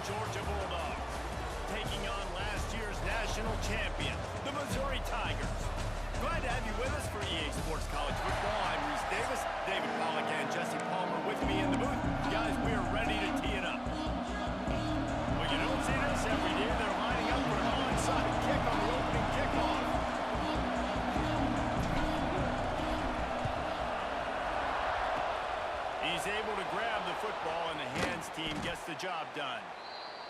Georgia Bulldogs, taking on last year's national champion, the Missouri Tigers. Glad to have you with us for EA Sports College Football. I'm Reese Davis, David Pollack, and Jesse Palmer with me in the booth. Guys, we are ready to tee it up. Well, you don't see this every day. They're lining up for an onside kick on the opening kickoff. He's able to grab the football, and the hands team gets the job done.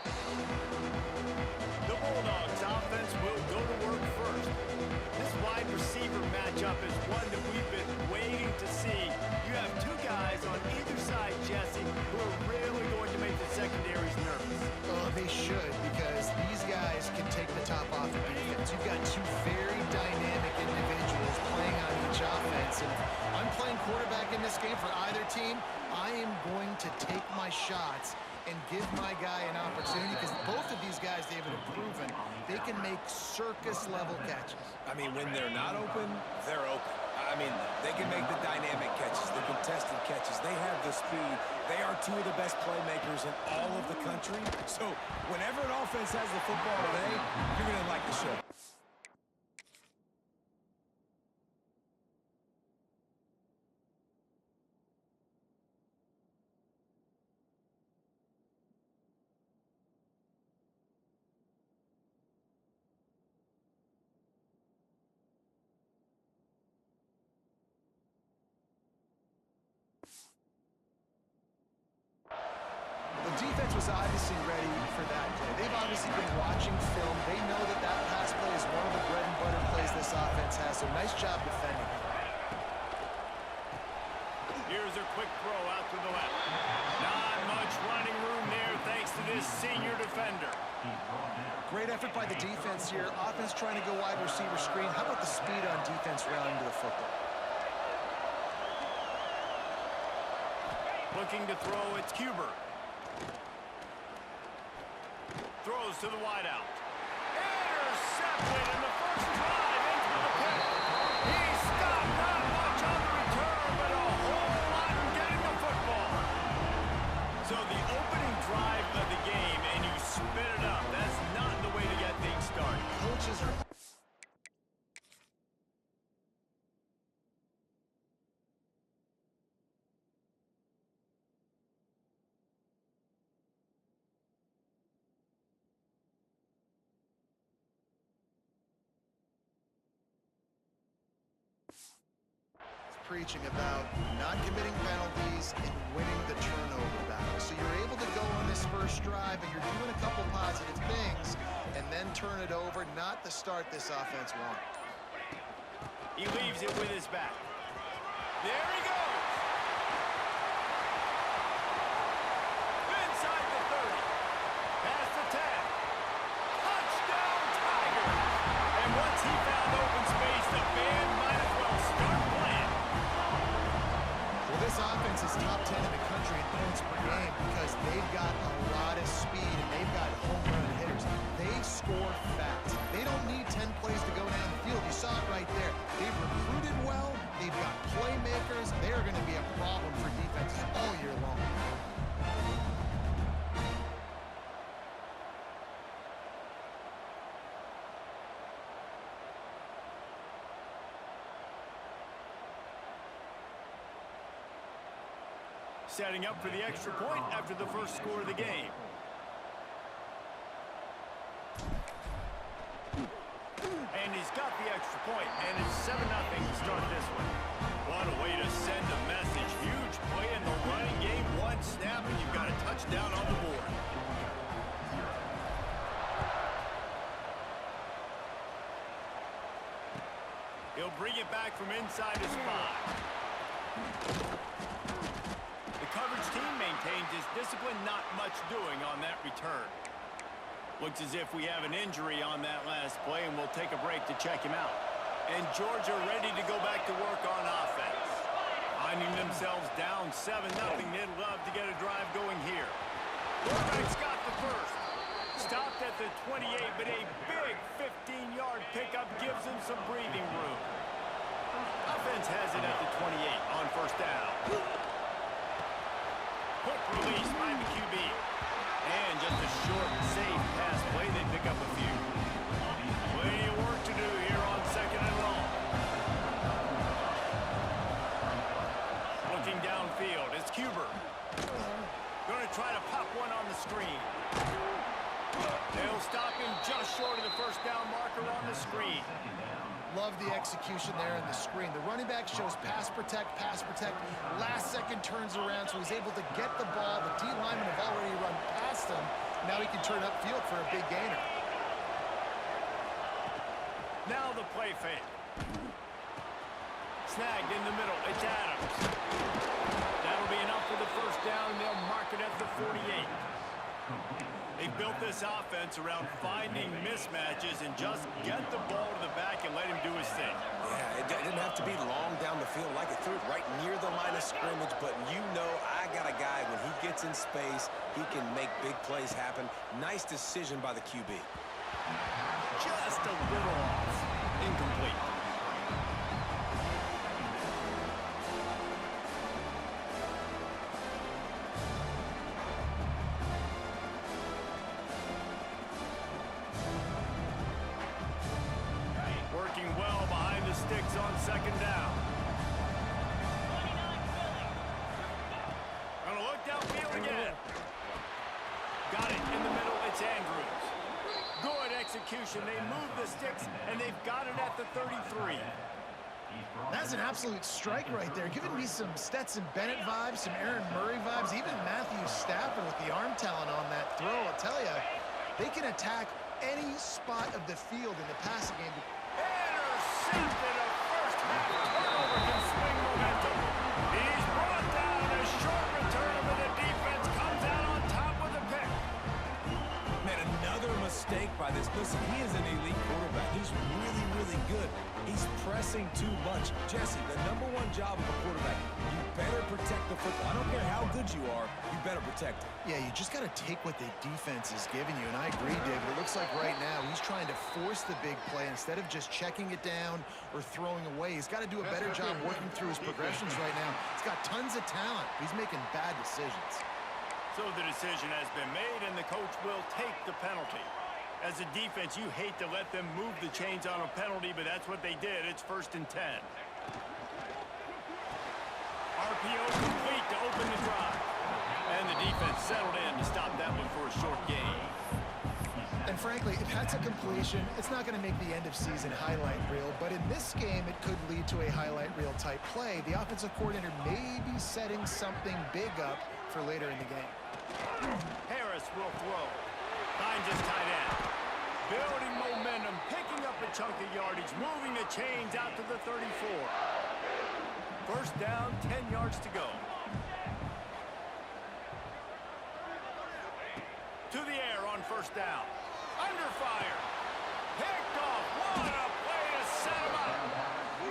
The Bulldogs offense will go to work first. This wide receiver matchup is one that we've been waiting to see. You have two guys on either side, Jesse, who are really going to make the secondaries nervous. Oh, they should, because these guys can take the top off the defense. You've got two very dynamic individuals playing on each offense. And if I'm playing quarterback in this game for either team, I am going to take my shots and give my guy an opportunity, because both of these guys, David, have proven they can make circus-level catches. I mean, when they're not open, they're open. I mean, they can make the dynamic catches, the contested catches. They have the speed. They are two of the best playmakers in all of the country. So whenever an offense has the football today, you're going to like the show. The defense was obviously ready for that play. They've obviously been watching film. They know that that pass play is one of the bread and butter plays this offense has, so nice job defending. Here's a quick throw out to the left. Not much running room there thanks to this senior defender. Great effort by the defense here. Offense trying to go wide receiver screen. How about the speed on defense rallying to the football? Looking to throw, it's Cuber. Throws to the wideout. Intercepted in the first drive into the pit. He stopped, not much on the return, but a whole lot in getting the football. So the opening drive of the game, and you spit it up. That's not the way to get things started. Coaches are... preaching about not committing penalties and winning the turnover battle. So you're able to go on this first drive and you're doing a couple positive things and then turn it over, not to start this offense wrong. He leaves it with his back. There he goes. Inside the 30. Past the 10. Touchdown Tigers. And once he found open space, the band might as well start playing. Well, this offense is top 10 in the country in points per game because they've got a lot of speed and they've got home run hitters. They score fast. They don't need 10 plays to go down the field. You saw it right there. They've recruited well. They've got playmakers. They're going to be a problem for defenses all year long. Setting up for the extra point after the first score of the game. And he's got the extra point, and it's 7-0 to start this one. What a way to send a message. Huge play in the running game. One snap, and you've got a touchdown on the board. He'll bring it back from inside his 5. Coverage team maintains his discipline, not much doing on that return. Looks as if we have an injury on that last play, and we'll take a break to check him out. And Georgia ready to go back to work on offense. Finding themselves down 7-0, they'd love to get a drive going here. Quarterback's got the first. Stopped at the 28, but a big 15-yard pickup gives him some breathing room. Offense has it at the 28 on first down. Quick release by the QB. And just a screen. Love the execution there in the screen. The running back shows pass protect. Last second turns around, so he's able to get the ball. The D linemen have already run past him. Now he can turn upfield for a big gainer. Now the play fake. Snagged in the middle. It's Adams. That'll be enough for the first down, and they'll mark it at the 48. They built this offense around finding mismatches and just get the ball to the back and let him do his thing. Yeah, it didn't have to be long down the field. Like it threw it right near the line of scrimmage, but you know I got a guy, when he gets in space, he can make big plays happen. Nice decision by the QB. Just a little off. Incomplete. Working well behind the sticks on second down. Gonna look downfield again. Got it in the middle. It's Andrews. Good execution. They move the sticks, and they've got it at the 33. That's an absolute strike right there. Giving me some Stetson Bennett vibes, some Aaron Murray vibes, even Matthew Stafford with the arm talent on that throw. I'll tell you, they can attack any spot of the field in the passing game. Intercepted. A first half turnover can swing momentum. He's brought down. A short return, but the defense comes out on top with a pick. Man, another mistake by this. Listen, he is an elite quarterback. He's really, really good. He's pressing too much. Jesse, the #1 job of a quarterback, you better protect the football. I don't care how good you are, you better protect it. Yeah, you just got to take what the defense is giving you, and I agree, David. It looks like right now he's trying to force the big play instead of just checking it down or throwing away. He's got to do a better job working through his progressions right now. He's got tons of talent. He's making bad decisions. So the decision has been made, and the coach will take the penalty. As a defense, you hate to let them move the chains on a penalty, but that's what they did. It's 1st and 10. RPO complete to open the drive. And the defense settled in to stop that one for a short gain. And frankly, if that's a completion, it's not going to make the end-of-season highlight reel. But in this game, it could lead to a highlight reel type play. The offensive coordinator may be setting something big up for later in the game. Harris will throw. Finds his tight end. Building momentum, picking up a chunk of yardage, moving the chains out to the 34. First down, 10 yards to go. To the air on first down. Under fire. Picked off. What a play to set him up.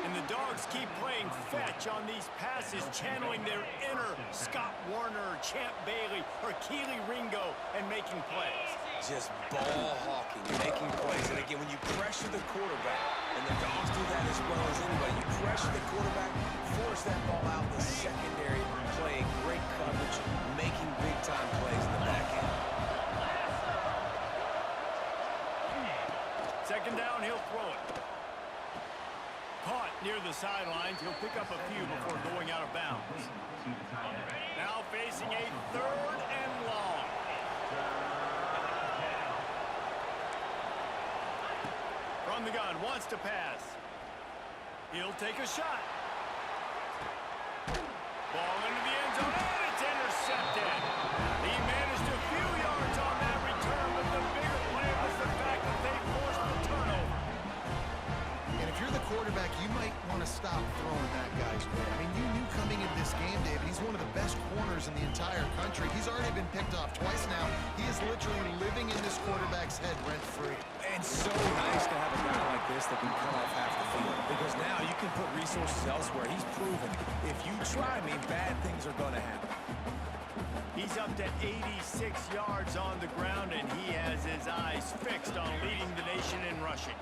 And the Dogs keep playing fetch on these passes, channeling their inner Scott Warner, Champ Bailey, or Keely Ringo, and making plays. Just ball hawking, making plays. And again, when you pressure the quarterback, and the Dogs do that as well as anybody, you pressure the quarterback, force that ball out in the secondary, playing great coverage, making big-time plays in the back end. Second down, he'll throw it. Caught near the sidelines. He'll pick up a few before going out of bounds. Now facing a 3rd and long. From the gun, wants to pass. He'll take a shot. Ball into the end zone, and it's intercepted. He managed a few yards on that return, but the bigger play was the fact that they forced the turnover. And if you're the quarterback, you might want to stop throwing that guy's way. I mean, you knew coming into this game, David, he's one of the best corners in the entire country. He's already been picked off twice now. He is literally living in this quarterback's head rent-free. And so nice to have a guy like this that can cut off half the field, because now you can put resources elsewhere. He's proven if you try me, bad things are going to happen. He's up to 86 yards on the ground, and he has his eyes fixed on leading the nation in rushing.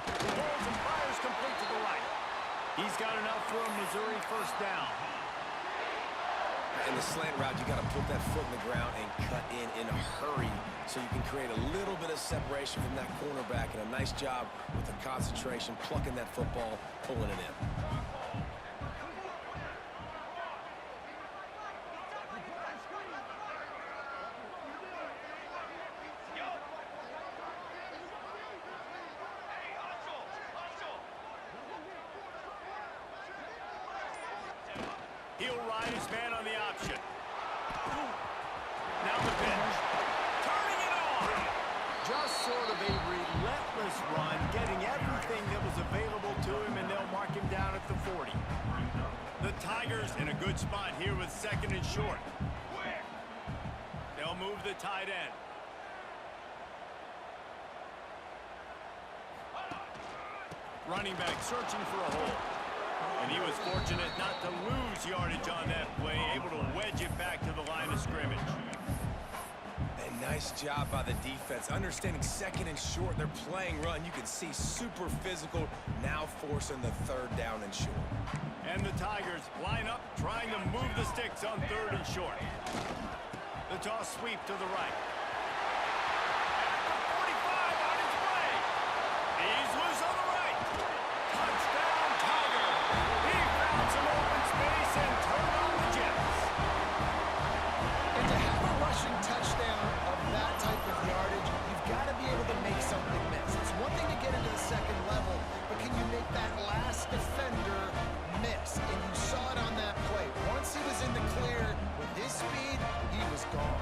Pulls and fires complete to the right. He's got enough for a Missouri first down. In the slant route, you got to put that foot in the ground and cut in a hurry so you can create a little bit of separation from that cornerback, and a nice job with the concentration, plucking that football, pulling it in. He'll ride his man on the option. Now the pitch. Turning it on. Just sort of a relentless run, getting everything that was available to him, and they'll mark him down at the 40. The Tigers in a good spot here with second and short. They'll move the tight end. Running back searching for a hole. And he was fortunate not to lose yardage on that play, able to wedge it back to the line of scrimmage. A nice job by the defense. Understanding second and short, they're playing run. You can see super physical, now forcing the third down and short. And the Tigers line up, trying to move the sticks on third and short. The toss sweep to the right. At the 45 on his way. He's loose on the right. Touchdown, Tiger. He found some open space and turned on the Jets. And to have a rushing touchdown of that type of yardage, you've got to be able to make something miss. It's one thing to get into the second level, but can you make that last defender miss? And you saw it on that play. Once he was in the clear with his speed, he was gone.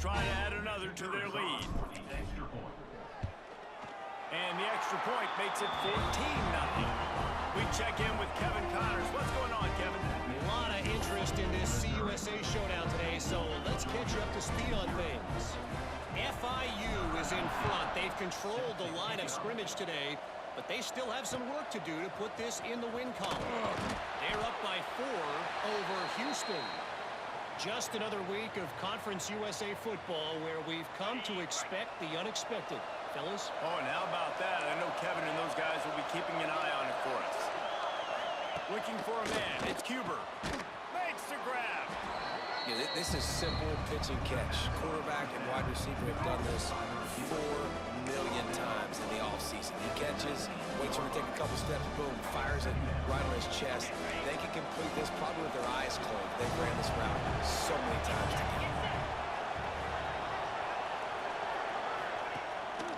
try to add another to their lead. And the extra point makes it 14-0. We check in with Kevin Connors. What's going on, Kevin? A lot of interest in this CUSA showdown today, so let's catch you up to speed on things. FIU is in front. They've controlled the line of scrimmage today, but they still have some work to do to put this in the win column. They're up by 4 over Houston. Just another week of Conference USA football where we've come to expect the unexpected. Fellas? Oh, and how about that? I know Kevin and those guys will be keeping an eye on it for us. Looking for a man. It's Cuber. Makes the grab. Yeah, this is simple pitch and catch. Quarterback and wide receiver have done this 4 million times in the offseason. He catches, waits for him to take a couple steps, boom, fires it right on his chest. They can complete this probably with their eyes closed. They've ran this route so many times together.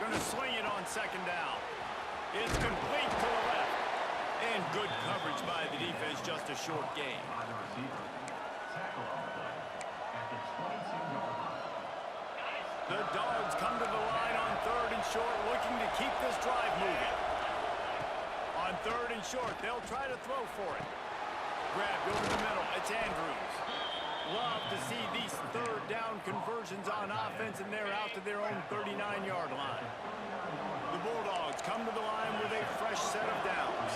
Going to swing it on second down. It's complete to the left. And good coverage by the defense, just a short gain. The Dogs come to the line on 3rd and short, looking to keep this drive moving. On 3rd and short, they'll try to throw for it. Grabbed over the middle. It's Andrews. Love to see these 3rd down conversions on offense, and they're out to their own 39-yard line. The Bulldogs come to the line with a fresh set of downs.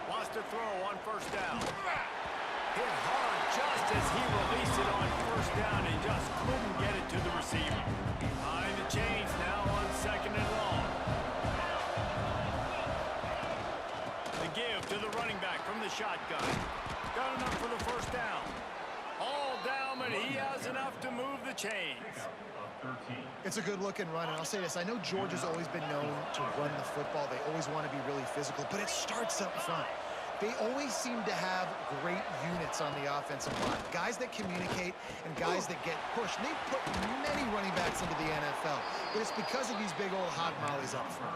Wants to throw on 1st down. Hit hard just as he released it on 1st down and just couldn't get it to the receiver. Behind the chains now on 2nd and long. The give to the running back from the shotgun. Got enough for the 1st down. All down, but he has enough to move the chains. It's a good-looking run, and I'll say this. I know Georgia's always been known to run the football. They always want to be really physical, but it starts up front. They always seem to have great units on the offensive line. Guys that communicate and guys that get pushed. And they've put many running backs into the NFL, but it's because of these big old hog mollies up front.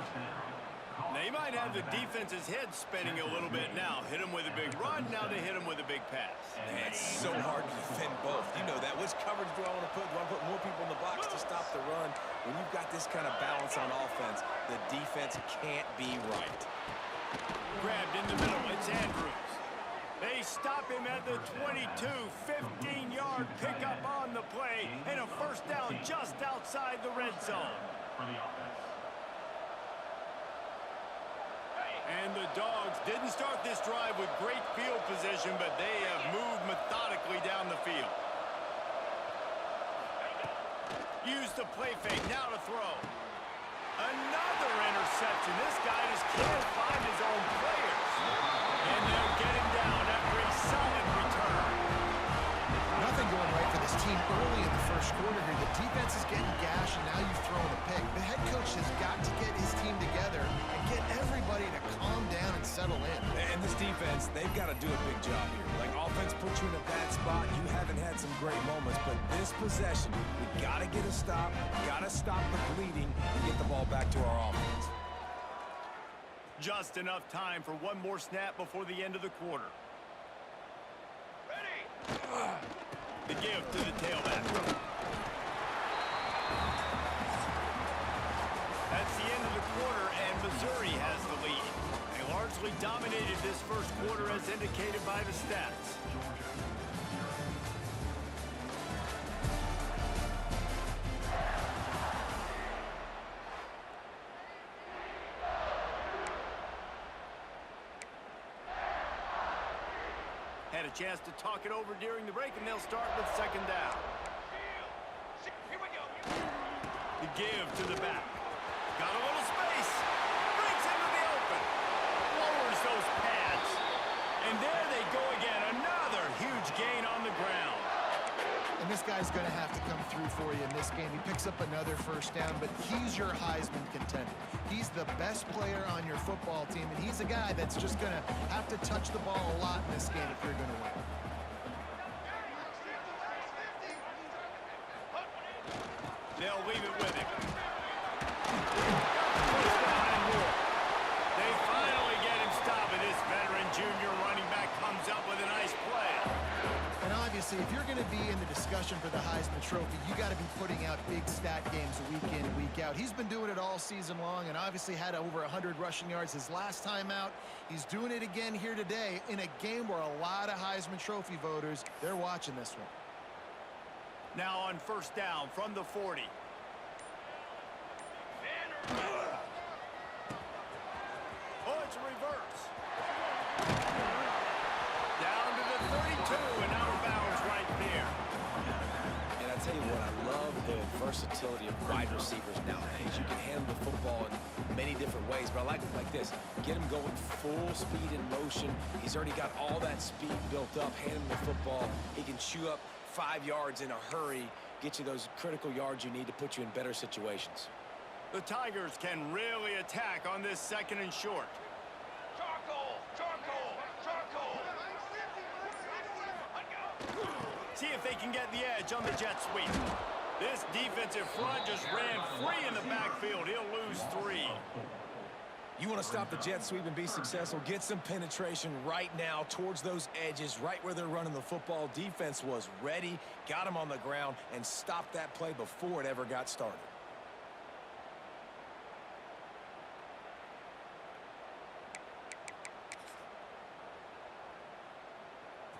They might have the defense's head spinning a little bit now. Hit him with a big run, now they hit him with a big pass. Man, it's so hard to defend both. You know that. Which coverage do I want to put? Do I put more people in the box to stop the run? When you've got this kind of balance on offense, the defense can't be right. Grabbed in the middle, it's Andrews. They stop him at the 22, 15-yard pickup on the play, and a 1st down just outside the red zone. And the Dogs didn't start this drive with great field position, but they have moved methodically down the field. Use the play fake, now to throw. Another interception. This guy just can't find his own players. And they'll get him down after a solid return. Nothing going right for this team early in the 1st quarter here. The defense is getting gashed, and now you've thrown a pick. The head coach has got to get his team together and get everybody to calm down and settle in. And this defense, they've got to do a big job here. Like, offense puts you in a bad spot. You haven't had some great moments, but this possession, we got to get a stop, got to stop the bleeding, and get the ball back to our offense. Just enough time for one more snap before the end of the quarter. The give to the tailback. That's the end of the quarter, and Missouri has the lead. They largely dominated this 1st quarter as indicated by the stats. Had a chance to talk it over during the break, and they'll start with 2nd down. The give to the back. Got a little space. Breaks into the open. Lowers those pads. And there they go again. Another huge gain on the ground. And this guy's going to have to come through for you in this game. He picks up another 1st down, but he's your Heisman contender. He's the best player on your football team, and he's a guy that's just going to have to touch the ball a lot in this game if you're going to win. They'll leave it with him. First down and more. They finally get him stopped, and this veteran junior running back comes up with a nice play. obviously, if you're going to be in the discussion for the Heisman Trophy, you got to be putting out big stat games week in and week out. He's been doing it all season long and obviously had over 100 rushing yards his last time out. He's doing it again here today in a game where a lot of Heisman Trophy voters, they're watching this one. Now on first down from the 40. Oh, it's a reverse. Down to the 32 and out of bounds right there. And I tell you what, I love the versatility of wide receivers nowadays. You can handle the football in many different ways, but I like it like this. Get him going full speed in motion. He's already got all that speed built up. Hand him the football. He can chew up 5 yards in a hurry, get you those critical yards you need to put you in better situations. The Tigers can really attack on this second and short. See if they can get the edge on the jet sweep. This defensive front just ran free in the backfield. He'll lose 3. You want to stop the jet sweep and be successful, get some penetration right now towards those edges, right where they're running the football. Defense was ready, got him on the ground, and stopped that play before it ever got started.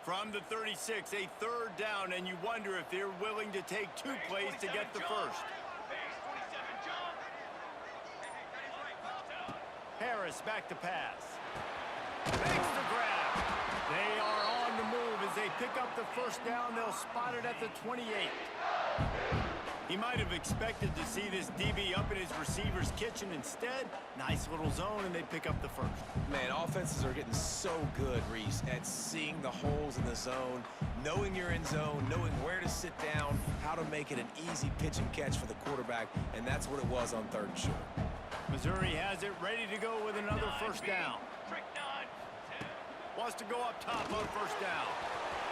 From the 36, a third down, and you wonder if they're willing to take 2 plays to get the first. Harris back to pass. Makes the grab. They are on the move as they pick up the first down. They'll spot it at the 28. He might have expected to see this DB up in his receiver's kitchen. Instead, nice little zone, and they pick up the first. Man, offenses are getting so good, Reese, at seeing the holes in the zone, knowing you're in zone, knowing where to sit down, how to make it an easy pitch and catch for the quarterback, and that's what it was on third and short. Missouri has it ready to go with another first down. Wants to go up top on first down.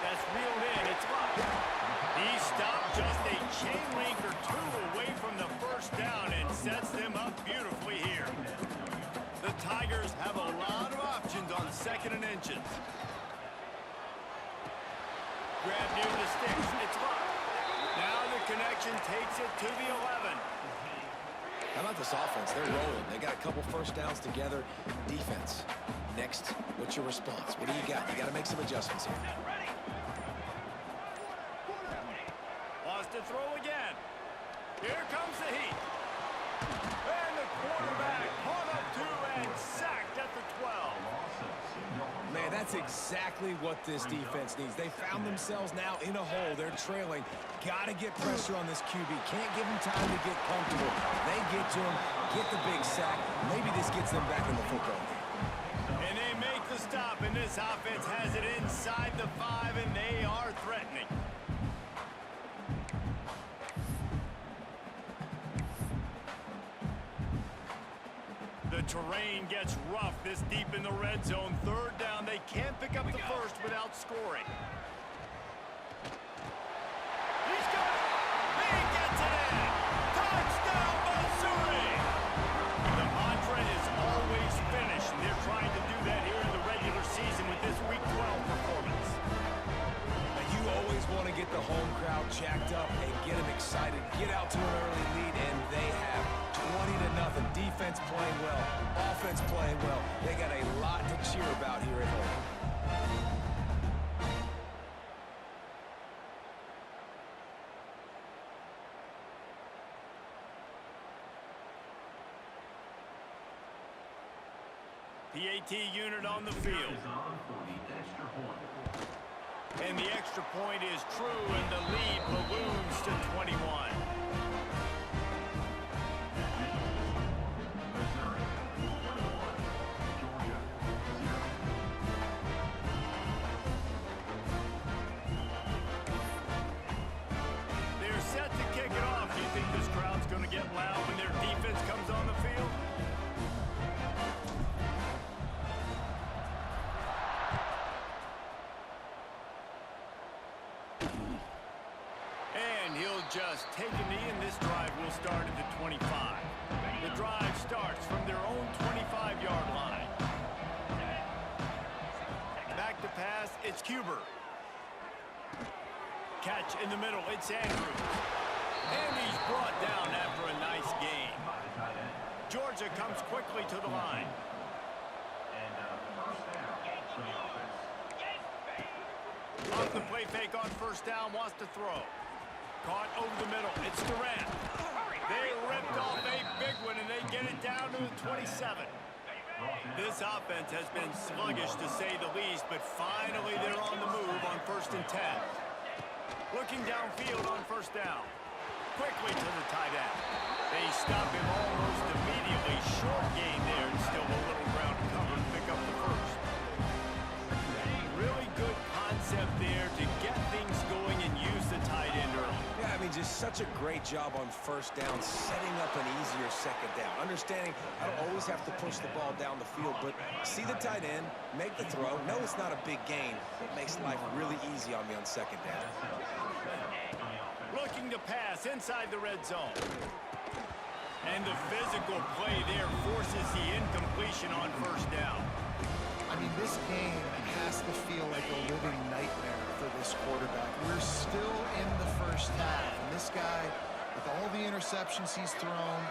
That's reeled in. It's locked. He stopped just a chain link or 2 away from the first down and sets them up beautifully here. The Tigers have a lot of options on second and inches. Grab near the sticks. It's locked. Now the connection takes it to the 11. How about this offense? They're rolling. They got a couple first downs together. Defense. Next, what's your response? What do you got? You got to make some adjustments here. Wants to throw again. Here comes the heat. And the quarterback caught up to and sacked at the 12. Man, that's exactly what this defense needs. They found themselves now in a hole. They're trailing. Got to get pressure on this QB. Can't give him time to get comfortable. They get to him, get the big sack. Maybe this gets them back in the football game. And they make the stop, and this offense has it inside the 5, and they are threatening. The terrain gets rough this deep in the red zone. Third down, they can't pick up the first without scoring. He's got it. He gets it in. Touchdown, Missouri. The mantra is always finish, and they're trying to do that here in the regular season with this Week 12 performance. Now, you always want to get the home crowd jacked up and get them excited. Get out to an early lead, and they have 20-0. Defense playing well, offense playing well. They got a lot to cheer about here at home. PAT unit on the field. And the extra point is true, and the lead balloons to 21. They're set to kick it off. Do you think this crowd's going to get loud when their defense comes on the field? And he'll just take a knee, and this drive will start at the 25. The drive starts from their own 25-yard line. Back to pass, it's Cuber. catch in the middle. It's Andrews. And he's brought down after a nice gain. Georgia comes quickly to the line. Off the play fake on first down, wants to throw. Caught over the middle. It's Durant. They ripped off a big one, and they get it down to the 27. This offense has been sluggish, to say the least, but finally they're on the move on 1st and 10. Looking downfield on first down. Quickly to the tight end. They stop him almost immediately. Short gain there, and still a little ground to cover to pick up the first. Really good concept there to get things going and use the tight end early. Yeah, I mean, just such a great job on first down, setting up an easier second down. Understanding I don't always have to push the ball down the field, but see the tight end, make the throw. No, it's not a big gain. It makes life really easy on me on second down. Looking to pass inside the red zone. And the physical play there forces the incompletion on first down. I mean, this game has to feel like a living nightmare for this quarterback. We're still in the first half, and this guy, with all the interceptions he's thrown,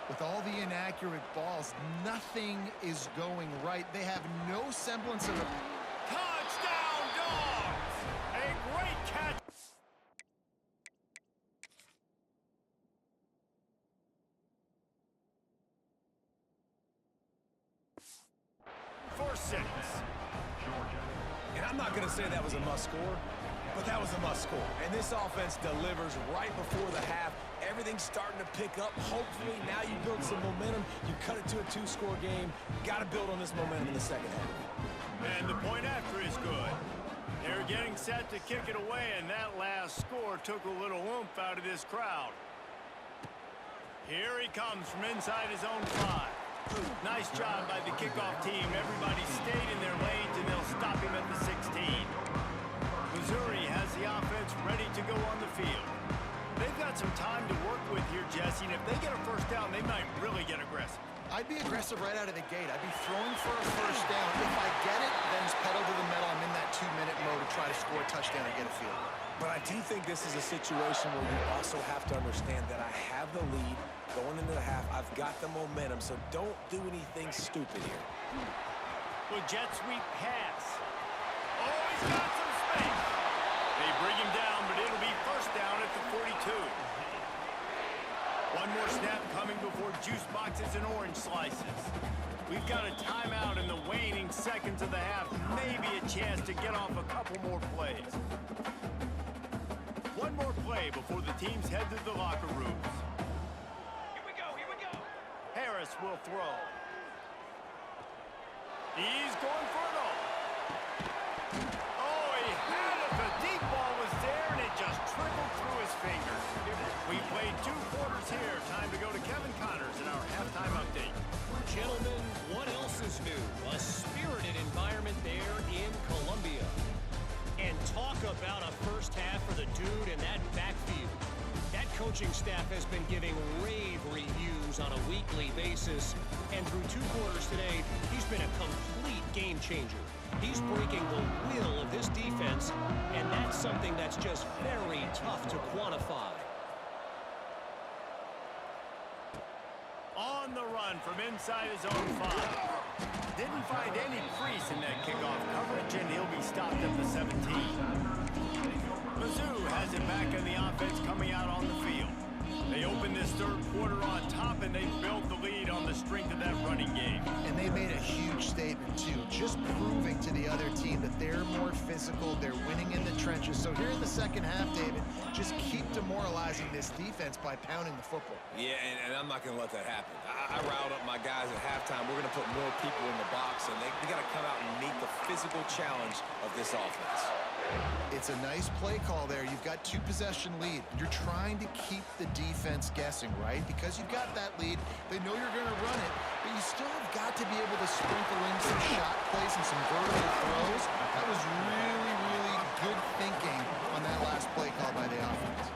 with all the inaccurate balls, nothing is going right. They have no semblance of a... Touchdown, Dogs! A great catch. For 6. And I'm not going to say that was a must-score, but that was a must-score. And this offense delivers right before the half. Everything's starting to pick up. Hopefully, now you build some momentum. You cut it to a 2-score game. Got to build on this momentum in the second half. And the point after is good. They're getting set to kick it away, and that last score took a little oomph out of this crowd. Here he comes from inside his own 5. Nice job by the kickoff team. Everybody stayed in their lanes, and they'll stop him at the 16. Missouri has the offense ready to go on the field. They've got some time to work with here, Jesse, and if they get a first down, they might really get aggressive. I'd be aggressive right out of the gate. I'd be throwing for a first down. If I get it, then it's pedal to the metal. I'm in that 2-minute mode to try to score a touchdown and get a field. But I do think this is a situation where you also have to understand that I have the lead going into the half. I've got the momentum, so don't do anything stupid here. Well, jet sweep pass. Oh, he's got some space. They bring him down, but it'll be first down at the 42. One more snap coming before juice boxes and orange slices. We've got a timeout in the waning seconds of the half. Maybe a chance to get off a couple more plays. One more play before the teams head to the locker rooms. Here we go, here we go. Harris will throw. He's going for it all. Oh, he had it. The deep ball was there, and it just trickled through his fingers. We played 2 quarters here. Time to go to Kevin Connors in our halftime update. Gentlemen, what else is new? A spirited environment there in Columbia. And talk about a first half for the dude in that backfield. That coaching staff has been giving rave reviews on a weekly basis. And through 2 quarters today, he's been a complete game changer. He's breaking the will of this defense, and that's something that's just very tough to quantify. On the run from inside his own 5. Didn't find any crease in that kickoff coverage, and he'll be stopped at the 17. Mizzou has it back in the offense coming out on the field. They opened this 3rd quarter on top, and they built the lead on the strength of that running game. And they made a huge statement, too, just proving to the other team that they're more physical, they're winning in the trenches. So here in the second half, David, just keep demoralizing this defense by pounding the football. Yeah, and I'm not going to let that happen. I riled up my guys at halftime. We're going to put more people in the box, and they got to come out and meet the physical challenge of this offense. It's a nice play call there. You've got 2-possession lead. You're trying to keep the defense guessing, right? Because you've got that lead, they know you're going to run it, but you still have got to be able to sprinkle in some shot plays and some vertical throws. That was really, really good thinking on that last play call by the offense.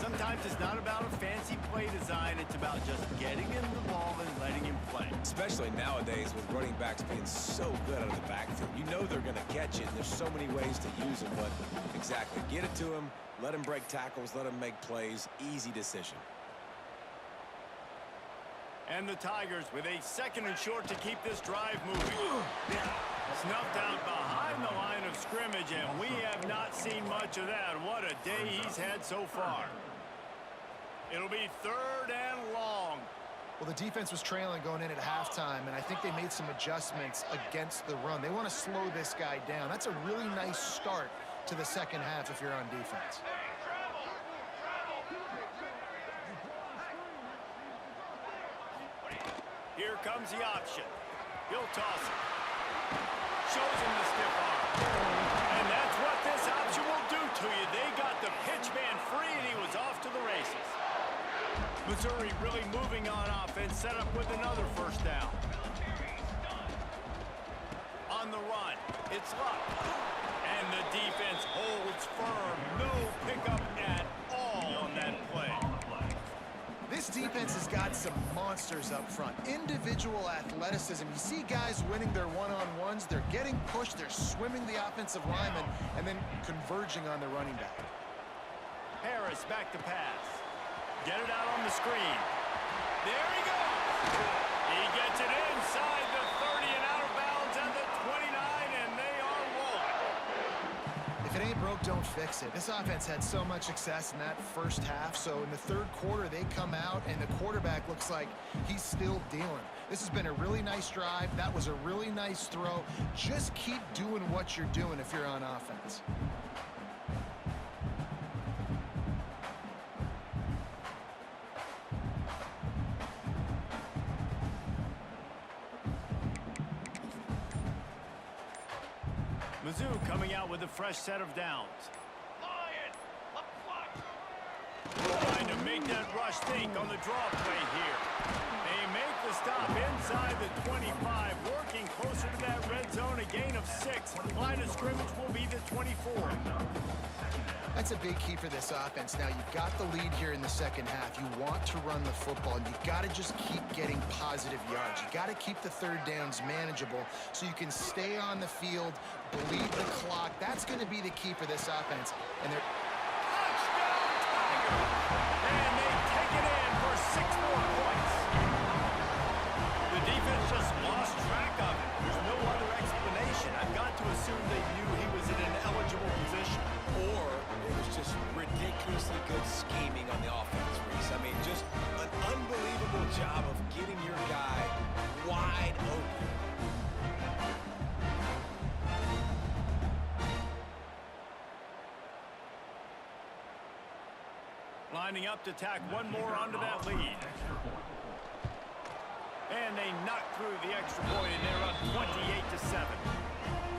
Some sometimes it's not about a fancy play design. It's about just getting him the ball and letting him play. Especially nowadays with running backs being so good out of the backfield. You know they're going to catch it, and there's so many ways to use them. But exactly, get it to him, let him break tackles, let him make plays. Easy decision. And the Tigers with a 2nd and short to keep this drive moving. Snuffed out behind the line of scrimmage, and we have not seen much of that. What a day he's had so far. It'll be 3rd and long. Well, the defense was trailing going in at halftime, and I think they made some adjustments against the run. They want to slow this guy down. That's a really nice start to the second half if you're on defense. Here comes the option. He'll toss it. Shows him the stiff arm. And that's what this option will do to you. They got the pitch man free, and he was off to the races. Missouri really moving on offense, set up with another 1st down. On the run, it's Luck. And the defense holds firm. No pickup at all on that play. This defense has got some monsters up front. Individual athleticism. You see guys winning their one-on-ones. They're getting pushed. They're swimming the offensive lineman and then converging on the running back. Harris back to pass. Get it out on the screen. There he goes. He gets it inside the 30 and out of bounds at the 29, and they are rolling. If it ain't broke, don't fix it. This offense had so much success in that first half, so in the 3rd quarter, they come out, and the quarterback looks like he's still dealing. This has been a really nice drive. That was a really nice throw. Just keep doing what you're doing if you're on offense. Mizzou coming out with a fresh set of downs. Trying to make that rush think on the draw play here. They make the stop inside the 25, working closer to that red zone, a gain of 6. Line of scrimmage will be the 24. That's a big key for this offense. Now, you've got the lead here in the second half. You want to run the football, and you've got to just keep getting positive yards. You got to keep the 3rd downs manageable so you can stay on the field, bleed the clock. That's going to be the key for this offense. And they're... Touchdown, Tigers! And they take it in for 6 more points. The defense just lost track of it. There's no other explanation. I've got to assume they knew he was in an eligible position. Or it was just ridiculously good scheming on the offense, Reese. I mean, just an unbelievable job of getting your guy wide open. Lining up to tack one more onto that lead. And they knock through the extra point, and they're up 28-7.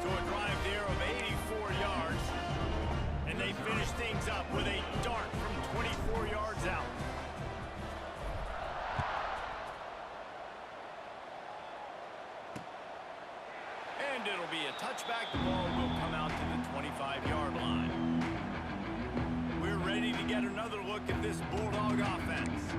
So a drive there of 84 yards. And they finish things up with a dart from 24 yards out. And it'll be a touchback. The ball will come out to the 25-yard line. We're ready to get another look at this Bulldog offense.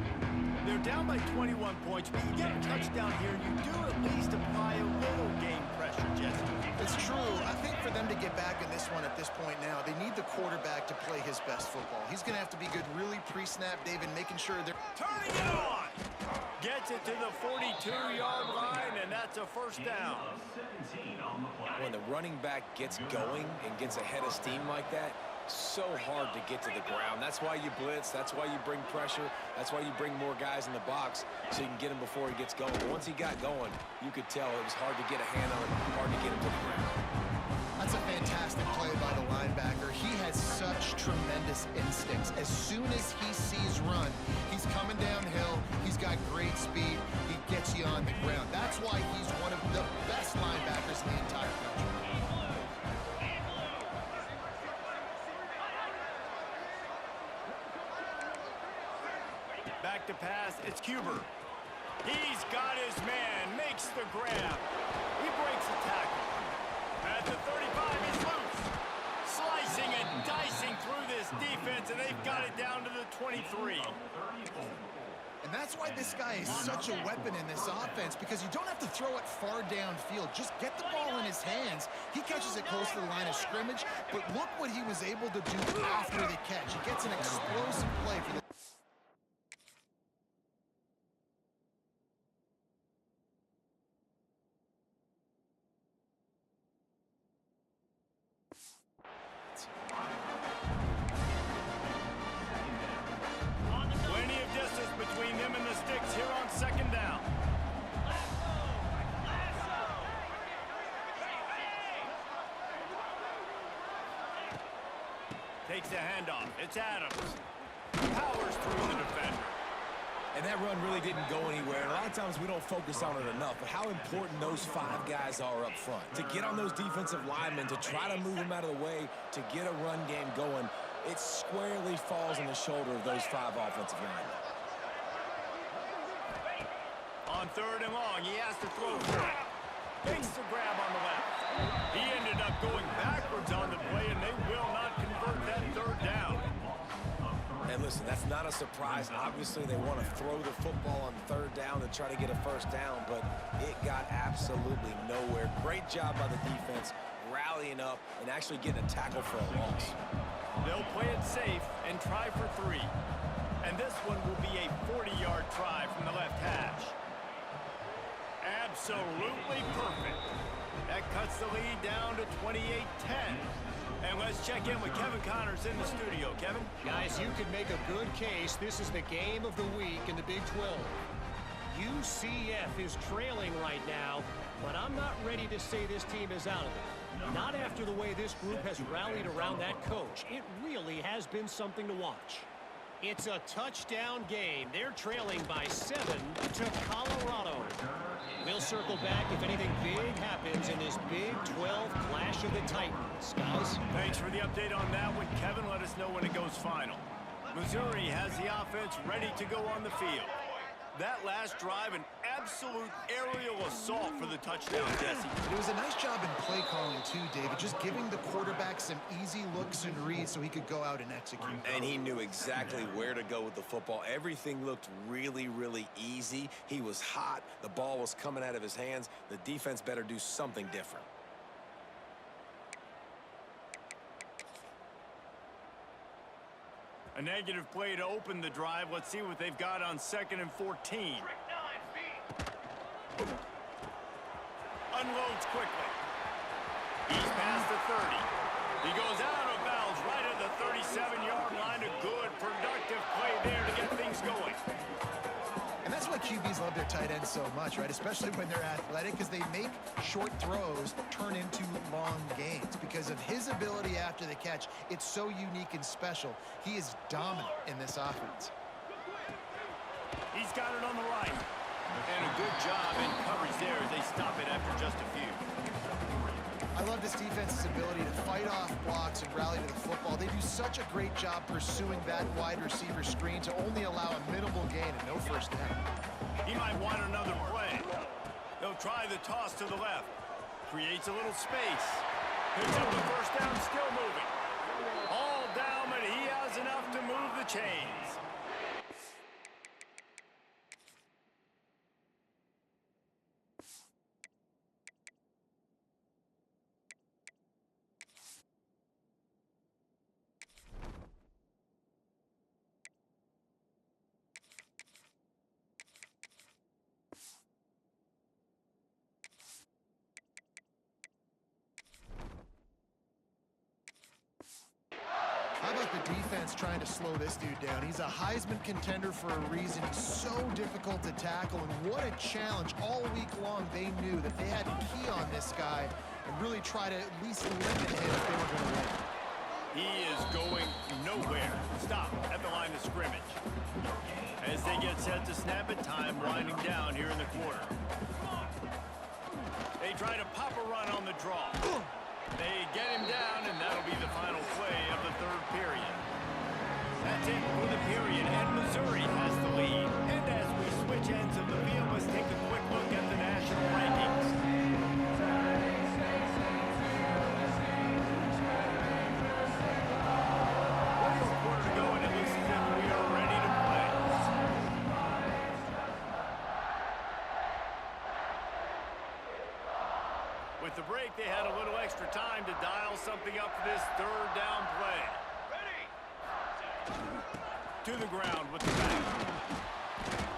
They're down by 21 points, but you get a touchdown here, you do at least apply a little game pressure, Jesse. It's true. I think for them to get back in this one at this point now, they need the quarterback to play his best football. He's going to have to be good really pre-snap, David, making sure they're... Turning it on! Gets it to the 42-yard line, and that's a 1st down. When the running back gets going and gets ahead of steam like that, so hard to get to the ground. That's why you blitz. That's why you bring pressure. That's why you bring more guys in the box so you can get him before he gets going. But once he got going, you could tell it was hard to get a hand on him, hard to get him to the ground. That's a fantastic play by the linebacker. He has such tremendous instincts. As soon as he sees run, he's coming downhill. He's got great speed. He gets you on the ground. That's why he's one of the best linebackers in the entire country. Back to pass, it's Cuber. He's got his man, makes the grab. He breaks the tackle. At the 35, he's loose. Slicing and dicing through this this defense, and they've got it down to the 23. And that's why this guy is such a weapon in this offense, because you don't have to throw it far downfield. Just get the ball in his hands. He catches it close to the line of scrimmage, but look what he was able to do after the catch. He gets an explosive play for the... Plenty of distance between them and the sticks here on second down. Takes the handoff. It's Adams. Powers through the defender. And that run really didn't go anywhere. And a lot of times we don't focus on it enough, but how important those 5 guys are up front. To get on those defensive linemen, to try to move them out of the way, to get a run game going, it squarely falls on the shoulder of those 5 offensive linemen. On third and long, he has to throw for it. Makes the grab on the left. He ended up going backwards on the play, and they will not convert that third down. And listen, that's not a surprise. Obviously, they want to throw the football on third down and try to get a first down, but it got absolutely nowhere. Great job by the defense, rallying up and actually getting a tackle for a loss. They'll play it safe and try for 3. And this one will be a 40-yard try from the left hash. Absolutely perfect. That cuts the lead down to 28-10. And let's check in with Kevin Connors in the studio. Kevin? Guys, you could make a good case. This is the game of the week in the Big 12. UCF is trailing right now, but I'm not ready to say this team is out of it. Not after the way this group has rallied around that coach. It really has been something to watch. It's a touchdown game. They're trailing by 7 to Colorado. We'll circle back if anything big happens in this Big 12 Clash of the Titans. Guys? Thanks for the update on that one, Kevin. Let us know when it goes final. Missouri has the offense ready to go on the field. That last drive, an absolute aerial assault for the touchdown, Jesse. It was a nice job in play calling too, David, just giving the quarterback some easy looks and reads so he could go out and execute. And he knew exactly where to go with the football. Everything looked really, really easy. He was hot. The ball was coming out of his hands. The defense better do something different. A negative play to open the drive. Let's see what they've got on 2nd and 14. Unloads quickly. He's past the 30. He goes out of bounds right at the 37-yard line. A good, productive play there to get things going. And that's why QBs love their tight ends so much, right? Especially when they're athletic, because they make short throws turn into long gains. Because of his ability after the catch, it's so unique and special. He is dominant in this offense. He's got it on the right. And a good job in coverage there as they stop it after just a few. I love this defense's ability to fight off blocks and rally to the football. They do such a great job pursuing that wide receiver screen to only allow a minimal gain and no first down. He might want another play. They'll try the toss to the left. Creates a little space. Picks up the first down, still moving. All down, but he has enough to move the chains. How about the defense trying to slow this dude down? He's a Heisman contender for a reason. He's so difficult to tackle, and what a challenge. All week long, they knew that they had to key on this guy and really try to at least limit him if they were going to win. He is going nowhere. Stop at the line of scrimmage. As they get set to snap it, time winding down here in the quarter. They try to pop a run on the draw. They get him down, and that'll be the final play of the third period. That's it for the period, and Missouri has the lead. And as we switch ends of the field, let's take a quick look at the national rankings. What do you break, they had a little extra time to dial something up for this third down play. To the ground with the back.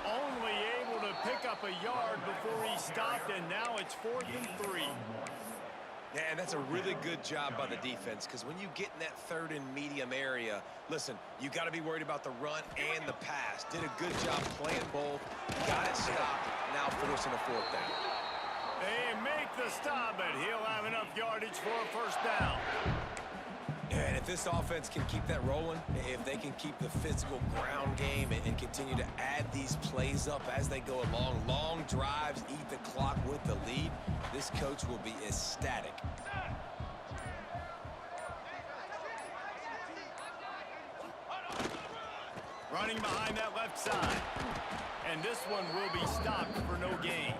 Only able to pick up a yard before he stopped, and now it's 4th and 3. Yeah, and that's a really good job by the defense, because when you get in that third and medium area, listen, you got to be worried about the run and the pass. Did a good job playing both, got it stopped, now forcing a 4th down. They make the stop, but he'll have enough yardage for a 1st down. And if this offense can keep that rolling, if they can keep the physical ground game and continue to add these plays up as they go along, long drives, eat the clock with the lead, this coach will be ecstatic. Running behind that left side. And this one will be stopped for no gain.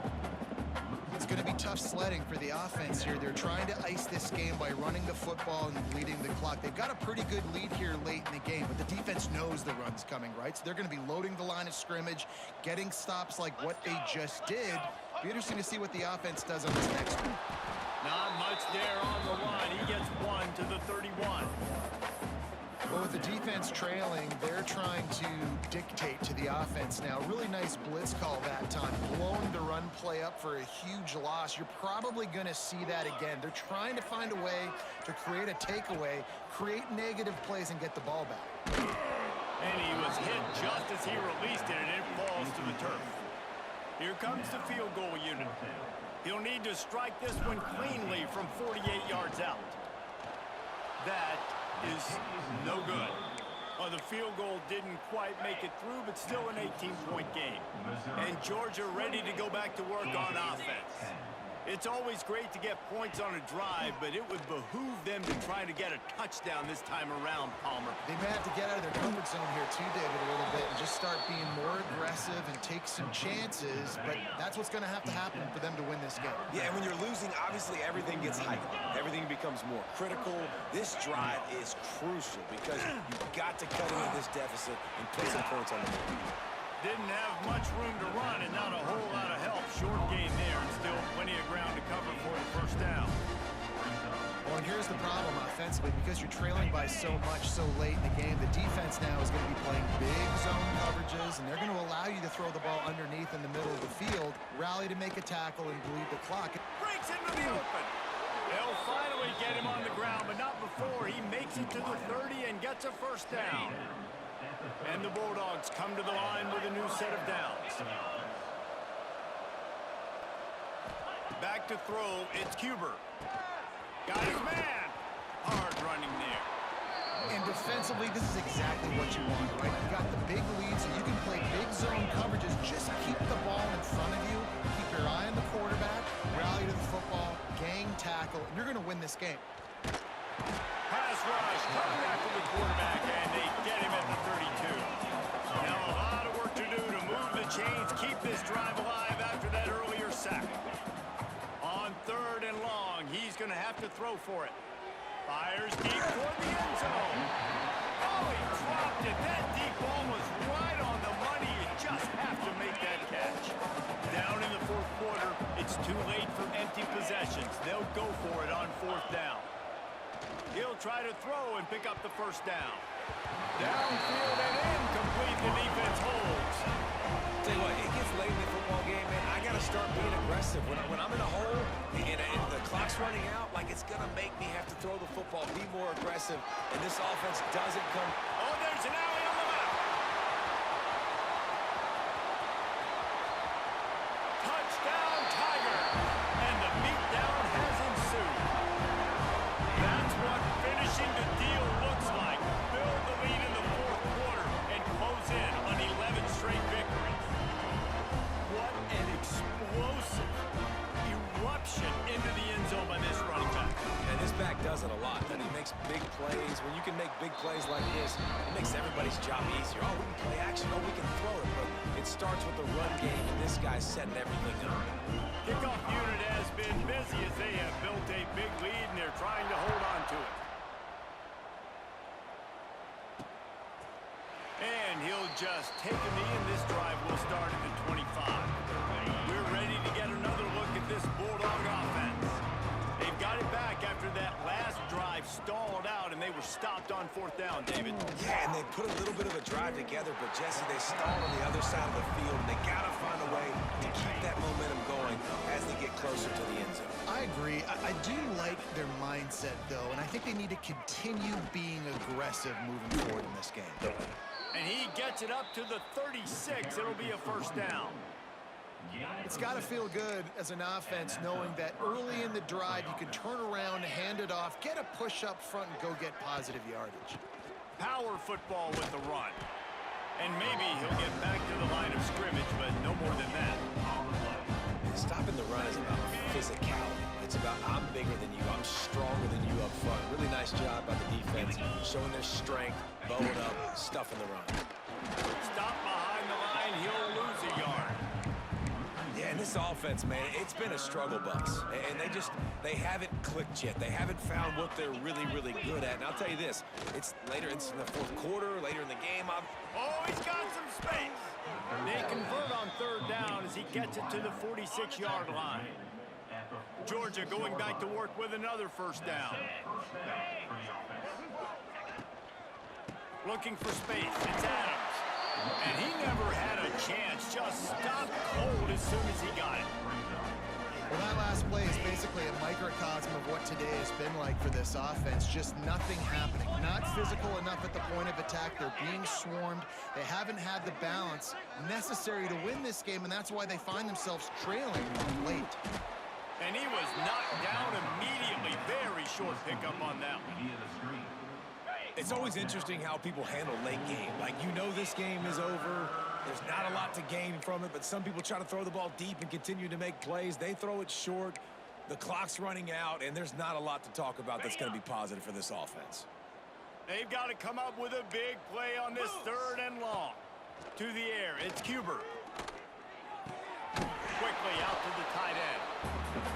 It's going to be tough sledding for the offense here. They're trying to ice this game by running the football and bleeding the clock. They've got a pretty good lead here late in the game, but the defense knows the run's coming, right? So they're going to be loading the line of scrimmage, getting stops like what they just did. Be interesting to see what the offense does on this next one. Not much there on the line. He gets 1 to the 31. Well, with the defense trailing, they're trying to dictate to the offense now. Really nice blitz call that time, blowing the run play up for a huge loss. You're probably going to see that again. They're trying to find a way to create a takeaway, create negative plays, and get the ball back. And he was hit just as he released it, and it falls to the turf. Here comes the field goal unit. He'll need to strike this one cleanly from 48 yards out. That is no good. Well, the field goal didn't quite make it through, but still an 18-point game. And Georgia ready to go back to work on offense. It's always great to get points on a drive, but it would behoove them to try to get a touchdown this time around, Palmer. They may have to get out of their comfort zone here too, David, a little bit, and just start being more aggressive and take some chances, but that's what's going to happen for them to win this game. Yeah, and when you're losing, obviously everything gets heightened. Everything becomes more critical. This drive is crucial because you've got to cut into this deficit and put some points on the board. Didn't have much room to run and not a whole lot of help. Short gain there and still plenty of ground to cover for the 1st down. Well, and here's the problem offensively. Because you're trailing by so much so late in the game, the defense now is going to be playing big zone coverages, and they're going to allow you to throw the ball underneath in the middle of the field, rally to make a tackle, and bleed the clock. Breaks into the open. They'll finally get him on the ground, but not before he makes it to the 30 and gets a 1st down. And the Bulldogs come to the line with a new set of downs. Back to throw, it's Cuber. Got his man. Hard running there. And defensively, this is exactly what you want, right? You got the big lead, so you can play big zone coverages. Just keep the ball in front of you. Keep your eye on the quarterback. Rally to the football. Gang tackle. And you're going to win this game. Pass rush, coming after the quarterback, and they get him at the 32. Now a lot of work to do to move the chains, keep this drive alive after that earlier sack. On 3rd and long, he's going to have to throw for it. Fires deep toward the end zone. Oh, he dropped it. That deep ball was right on the money. You just have to make that catch. Down in the 4th quarter, it's too late for empty possessions. They'll go for it on 4th down. He'll try to throw and pick up the 1st down. Downfield and incomplete. The defense holds. Tell you what, it gets late in the football game, man. I got to start being aggressive. When I'm in a hole and the clock's running out, like it's going to make me have to throw the football, be more aggressive, and this offense doesn't come. Oh, there's an alley on the left. Touchdown, Tiger. And the beatdown has ensued. That's what finishing the deal looks like. Build the lead in the 4th quarter and close in on 11 straight victories. What an explosive eruption into the end zone by this running back. And this back does it a lot. That he makes big plays. When you can make big plays like this, it makes everybody's job easier. Oh, we can play action. Oh, we can throw it. But it starts with the run game, and this guy's setting everything up. Kickoff unit has been busy as they have built a big lead, and they're trying to hold on to it. And he'll just take a knee, and this drive will start at the 25. We're ready to get another look at this Bulldog offense. A after that last drive stalled out and they were stopped on 4th down, David. Yeah, and they put a little bit of a drive together, but Jesse, they stalled on the other side of the field, and they got to find a way to keep that momentum going as they get closer to the end zone. I agree. I do like their mindset, though, and I think they need to continue being aggressive moving forward in this game. And he gets it up to the 36. It'll be a 1st down. It's got to feel good as an offense knowing that early in the drive you can turn around, hand it off, get a push up front, and go get positive yardage. Power football with the run. And maybe he'll get back to the line of scrimmage, but no more than that. Stopping the run is about physicality. It's about I'm bigger than you, I'm stronger than you up front. Really nice job by the defense, showing their strength, bowing up, stuffing the run. Stop behind the line, he'll lose a yard. Yeah, and this offense, man, it's been a struggle bus. And they haven't clicked yet. They haven't found what they're really, really good at. And I'll tell you this, it's later, it's in the 4th quarter, later in the game. Oh, he's got some space. They convert on 3rd down as he gets it to the 46-yard line. Georgia going back to work with another 1st down. Looking for space, it's Adams. And he never had a chance, just stopped cold as soon as he got it. Well, that last play is basically a microcosm of what today has been like for this offense. Just nothing happening. Not physical enough at the point of attack. They're being swarmed. They haven't had the balance necessary to win this game, and that's why they find themselves trailing late. And he was knocked down immediately. Very short pickup on that one. It's always interesting how people handle late game. Like, you know this game is over. There's not a lot to gain from it, but some people try to throw the ball deep and continue to make plays. They throw it short. The clock's running out, and there's not a lot to talk about that's going to be positive for this offense. They've got to come up with a big play on this 3rd and long. To the air, it's Cuber. Quickly out to the tight end.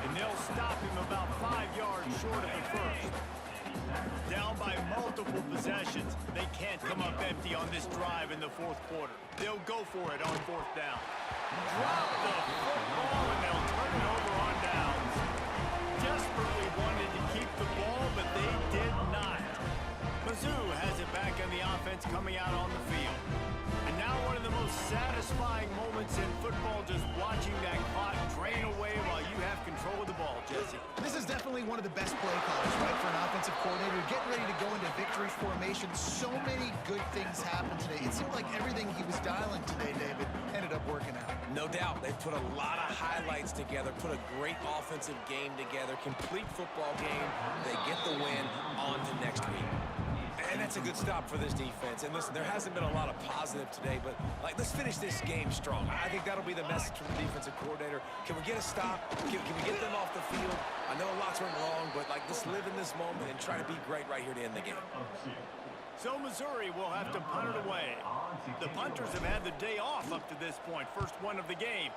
And they'll stop him about 5 yards short of the 1st. Down by multiple possessions. They can't come up empty on this drive in the 4th quarter. They'll go for it on 4th down. Drop the football and they'll turn it over on downs. Desperately wanted to keep the ball, but they did not. Mizzou has it back on the offense coming out on the field. And now one of the most satisfying moments in football, just watching that clock drain away while you have control of the ball, Jesse. This is definitely one of the best play calls, right, for an offensive coordinator. Getting ready to go into victory formation. So many good things happened today. It seemed like everything he was dialing today, David, ended up working out. No doubt. They've put a lot of highlights together, put a great offensive game together, complete football game. They get the win on to next week. And that's a good stop for this defense. And listen, there hasn't been a lot of positive today, but let's finish this game strong. I think that'll be the message from the defensive coordinator. Can we get a stop? Can we get them off the field? I know a lot's went wrong, but let's live in this moment and try to be great right here to end the game. So Missouri will have to punt it away. The punters have had the day off up to this point, first one of the game.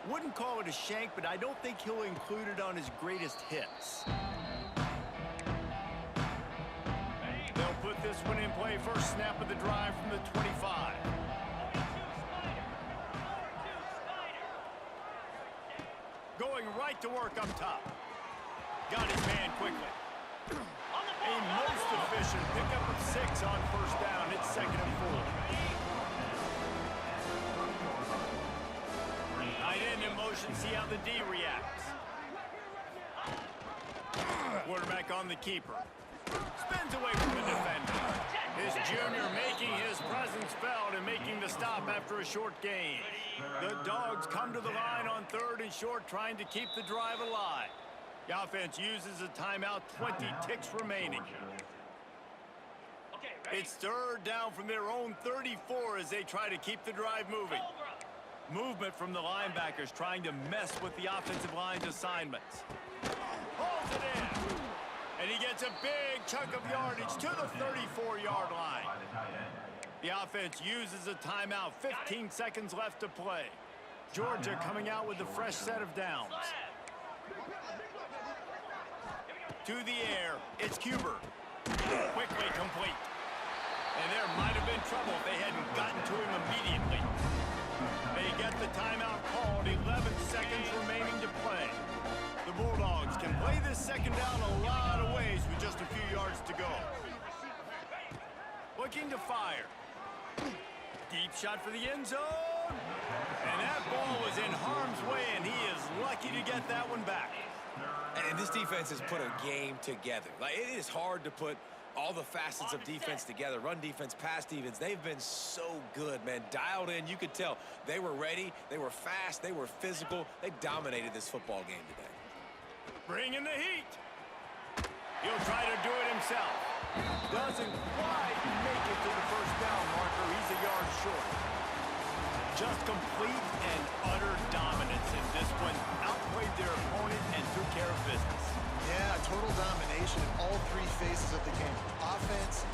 Wouldn't call it a shank, but I don't think he'll include it on his greatest hits. They'll put this one in play. First snap of the drive from the 25. Going right to work up top. Got his man quickly. A most efficient pickup of 6 on 1st down. It's 2nd and 4. Tight end in motion. See how the D reacts. Quarterback on the keeper. Spins away from the defender. His junior making his presence felt and making the stop after a short gain. The Dogs come to the line on 3rd and short, trying to keep the drive alive. The offense uses a timeout, 20 ticks remaining. It's 3rd down from their own 34 as they try to keep the drive moving. Movement from the linebackers trying to mess with the offensive line's assignments. Pulls it in. And he gets a big chunk of yardage to the 34-yard line. The offense uses a timeout. 15 seconds left to play. Georgia coming out with a fresh set of downs. To the air, it's Cuber. Quickly complete. And there might have been trouble if they hadn't gotten to him immediately. They get the timeout called. 11 seconds remaining to play. The Bulldogs can play this 2nd down a lot looking to fire. Deep shot for the end zone. And that ball was in harm's way, and he is lucky to get that one back. And this defense has put a game together. Like, it is hard to put all the facets of defense together. Run defense, pass defense. They've been so good, man. Dialed in. You could tell they were ready. They were fast. They were physical. They dominated this football game today. Bringing the heat. He'll try to do it himself. Doesn't quite make it to the first down marker. He's a yard short. Just complete and utter dominance in this one. Outplayed their opponent and took care of business. Yeah, total domination in all three phases of the game. Offense,